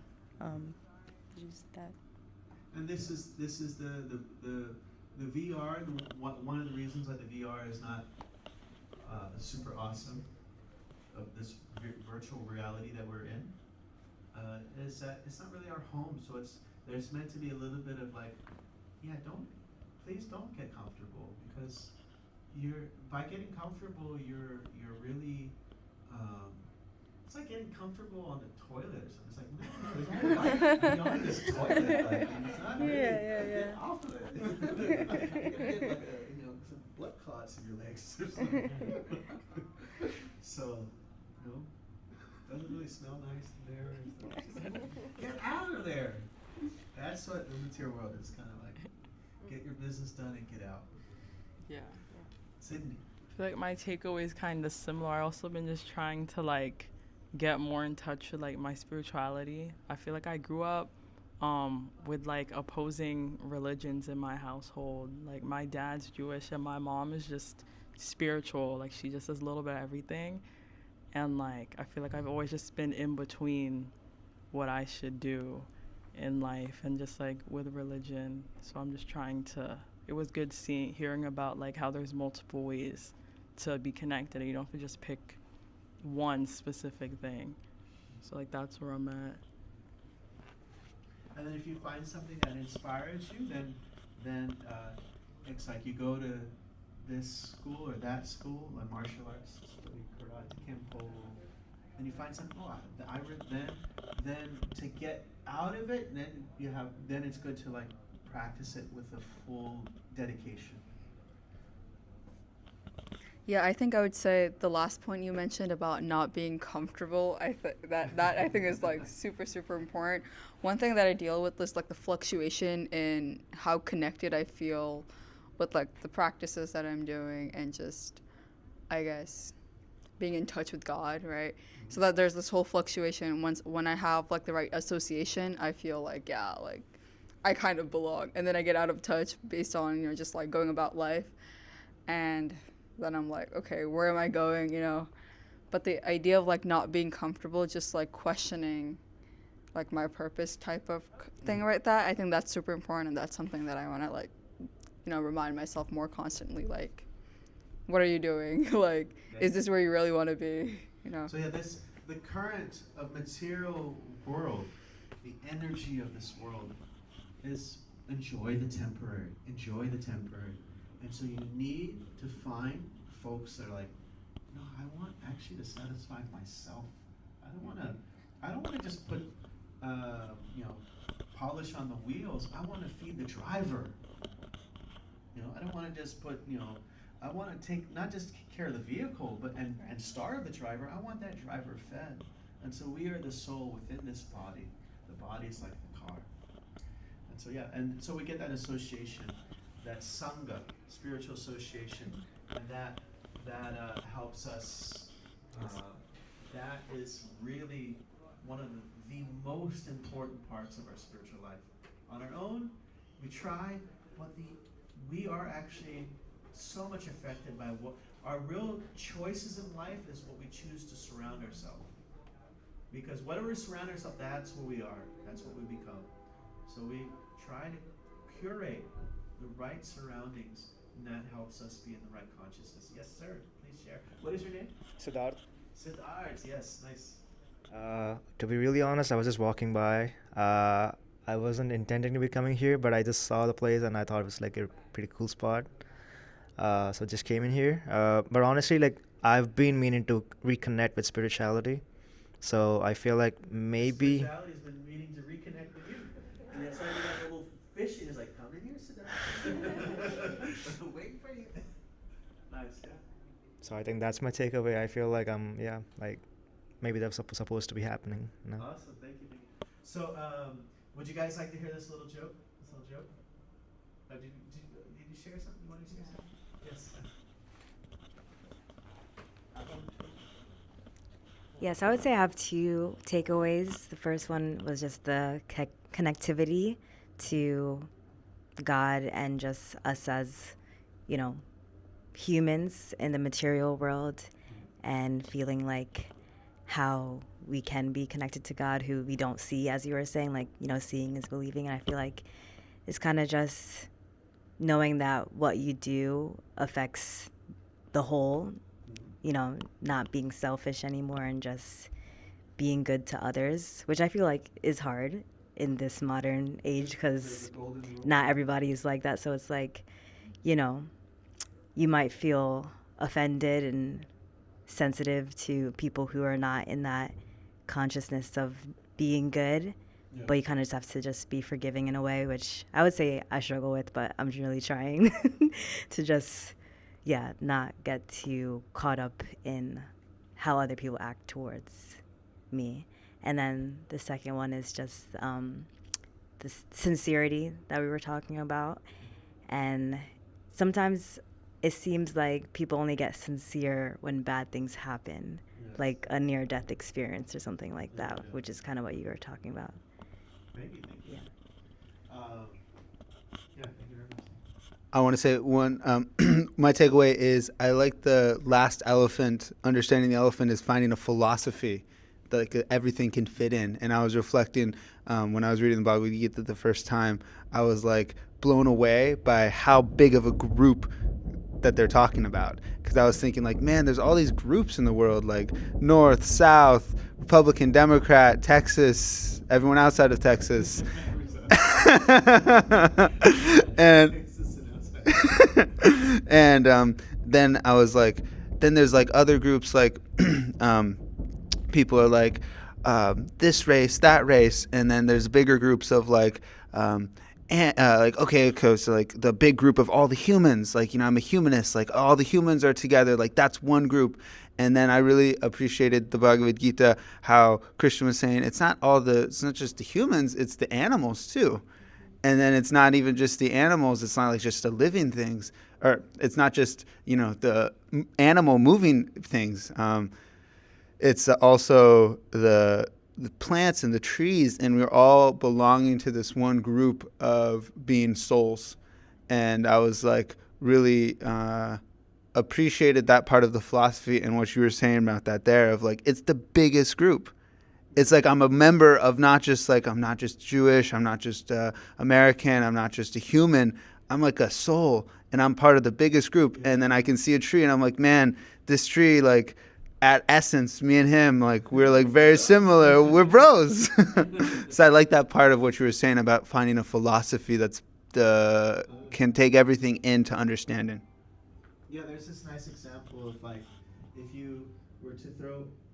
Just that. And this is the VR. One of the reasons why the VR is not super awesome of this virtual reality that we're in is that it's not really our home. So there's meant to be a little bit of like, please don't get comfortable, because by getting comfortable you're really it's like getting comfortable on the toilet or something. It's like, no, there's no life beyond this toilet. Like, it's not really, get off of it. You're gonna get like some blood clots in your legs or something. So, doesn't really smell nice in there. Just like, get out of there. That's what the material world is kind of like. Get your business done and get out. Yeah. Sydney. I feel like my takeaway is kind of similar. I also been just trying to like get more in touch with like my spirituality. I feel like I grew up with like opposing religions in my household. Like my dad's Jewish and my mom is just spiritual. Like she just does a little bit of everything. And like I feel like I've always just been in between what I should do in life and just like with religion. So I'm just trying to, it was good hearing about like how there's multiple ways to be connected and you don't have to just pick one specific thing. So like that's where I'm at. And then if you find something that inspires you, then it's like you go to this school or that school, like martial arts, study karate, kempo, and you find something. Then to get out of it, then it's good to like practice it with a full dedication. Yeah, I think I would say the last point you mentioned about not being comfortable, that I think is like super, super important. One thing that I deal with is like the fluctuation in how connected I feel with like the practices that I'm doing and just, I guess, being in touch with God, right? Mm-hmm. So that there's this whole fluctuation. When I have like the right association, I feel like, yeah, like I kind of belong. And then I get out of touch based on, just like going about life. And then I'm like, okay, where am I going, But the idea of like not being comfortable, just like questioning like my purpose type of thing right there, I think that's super important, and that's something that I want to like, remind myself more constantly, like, what are you doing? Like, is this where you really want to be, So yeah, the current of material world, the energy of this world is enjoy the temporary. And so you need to find folks that are like, no, I want actually to satisfy myself. I don't want to just put, polish on the wheels. I want to feed the driver. I don't want to just put, I want to take, not just care of the vehicle, but and starve the driver. I want that driver fed. And so we are the soul within this body. The body is like the car. And so, and so we get that association, that sangha, spiritual association, and that helps us that is really one of the most important parts of our spiritual life. On our own, we try, but we are actually so much affected by what our real choices in life is, what we choose to surround ourselves. Because whatever we surround ourselves, that's who we are. That's what we become. So we try to curate the right surroundings, and that helps us be in the right consciousness. Yes, sir. Please share. What is your name? Siddharth. Siddharth. Yes, nice. To be really honest, I was just walking by. I wasn't intending to be coming here, but I just saw the place and I thought it was like a pretty cool spot. So just came in here. But honestly, like I've been meaning to reconnect with spirituality. So I feel like maybe. Spirituality has been meaning to reconnect with you. And that's why you got a little fish and he's like, come in here, Siddharth. Waiting for you. Nice, yeah. So I think that's my takeaway. I feel like like maybe that's supposed to be happening. You know? Awesome, thank you. So, would you guys like to hear this little joke? Did you share something? You want to share something? Yes. Yes, I would say I have two takeaways. The first one was just the connectivity to God and just us as, humans in the material world, and feeling like how we can be connected to God who we don't see, as you were saying, like, seeing is believing. And I feel like it's kind of just knowing that what you do affects the whole, not being selfish anymore and just being good to others, which I feel like is hard in this modern age because not everybody is like that. So it's like, you might feel offended and sensitive to people who are not in that consciousness of being good, but you kind of just have to just be forgiving in a way, which I would say I struggle with, but I'm really trying to just, not get too caught up in how other people act towards me. And then the second one is just the sincerity that we were talking about. And sometimes it seems like people only get sincere when bad things happen, like a near-death experience or something like that, which is kind of what you were talking about. Maybe. Yeah. Thank you very much. I want to say one, my takeaway is I like the last elephant, understanding the elephant is finding a philosophy that like, everything can fit in. And I was reflecting when I was reading the Bhagavad Gita the first time, I was like blown away by how big of a group that they're talking about, because I was thinking like, man, there's all these groups in the world, like North, South, Republican, Democrat, Texas, everyone outside of Texas. and then I was like, then there's like other groups, like people are like this race, that race, and then there's bigger groups of like okay, so like the big group of all the humans, like, I'm a humanist, like all the humans are together, like that's one group. And then I really appreciated the Bhagavad Gita, how Krishna was saying it's not just the humans, it's the animals too. And then it's not even just the animals, it's not like just the living things, or it's not just, the animal moving things. It's also the plants and the trees, and we're all belonging to this one group of being souls. And I was like really appreciated that part of the philosophy and what you were saying about that there, of like it's the biggest group. It's like I'm a member of not just like, I'm not just Jewish, I'm not just American, I'm not just a human, I'm like a soul, and I'm part of the biggest group. And then I can see a tree and I'm like, man, this tree, like at essence, me and him, like we're like very similar, we're bros. So I like that part of what you were saying about finding a philosophy that's can take everything into understanding. Yeah, there's this nice example of like,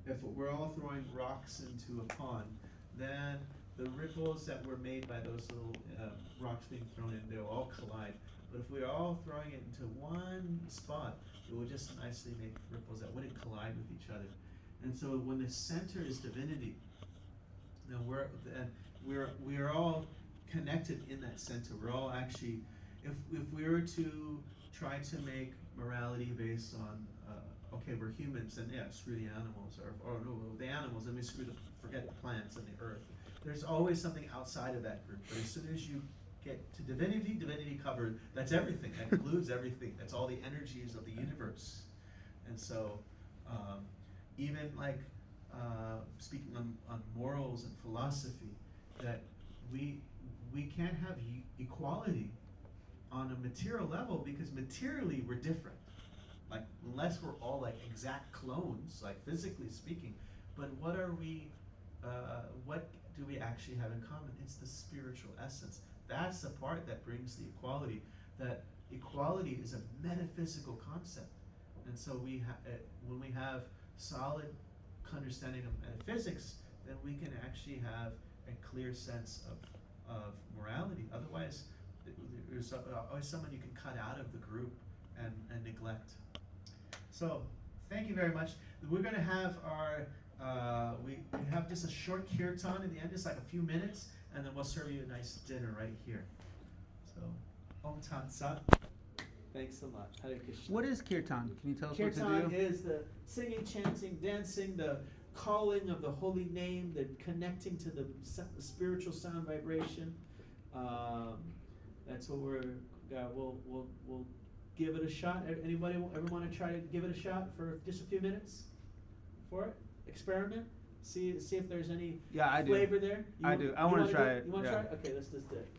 if we're all throwing rocks into a pond, then the ripples that were made by those little rocks being thrown in, they'll all collide. But if we're all throwing it into one spot, it would just nicely make ripples that wouldn't collide with each other. And so when the center is divinity, then we're all connected in that center. We're all actually, if we were to try to make morality based on okay, we're humans, and yeah, screw the animals, or no, the animals, and we forget the plants and the earth. There's always something outside of that group, but as soon as you get to divinity covered, that's everything. That includes everything. That's all the energies of the universe. And so, even like speaking on morals and philosophy, that we can't have equality on a material level, because materially we're different. Like, unless we're all like exact clones, like physically speaking, but what are we? What do we actually have in common? It's the spiritual essence. That's the part that brings the equality. That equality is a metaphysical concept, and so when we have solid understanding of metaphysics, then we can actually have a clear sense of morality. Otherwise, there's always someone you can cut out of the group and neglect. So, thank you very much. We're going to have our we have just a short kirtan in the end, just like a few minutes, and then we'll serve you a nice dinner right here. So, Om Tat Sat. Thanks a lot. Hare Krishna. What is kirtan? Can you tell us what to do? Kirtan is the singing, chanting, dancing, the calling of the holy name, the connecting to the spiritual sound vibration. That's what we'll give it a shot. Anybody ever want to try to give it a shot for just a few minutes for it? Experiment. See if there's any I do. flavor there. I do. I want to try it. You want to yeah. try it? Okay, let's just do it.